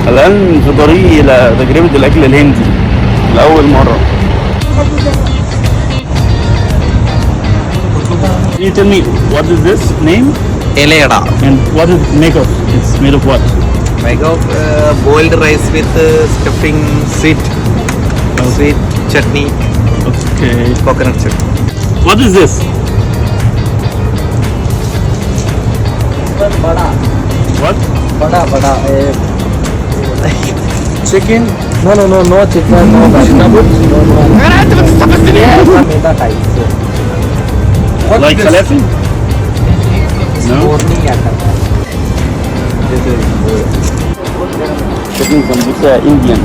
الآن في طريقي إلى تجربة الأكل الهندي لأول مرة. Can you tell me what is this name Eleda. and what is it make of? It's made of what? Make of boiled rice with stuffing, sweet chutney, Okay. coconut chutney. What is this? What? बड़ा chicken? No chicken, no मैदा type से Like falafel? No. Chicken sambusa Indian.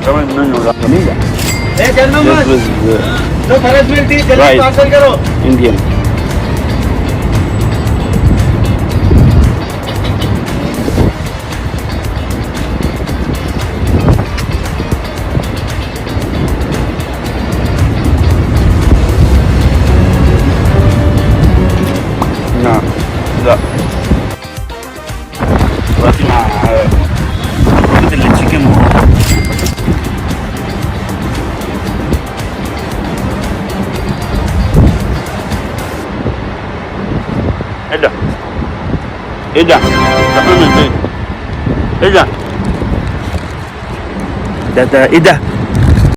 كمان منه جميلة. This was rice Indian. نعم لا بسمع اللي تشيكن ايه ده ايه ده ايه ده ده ايه ده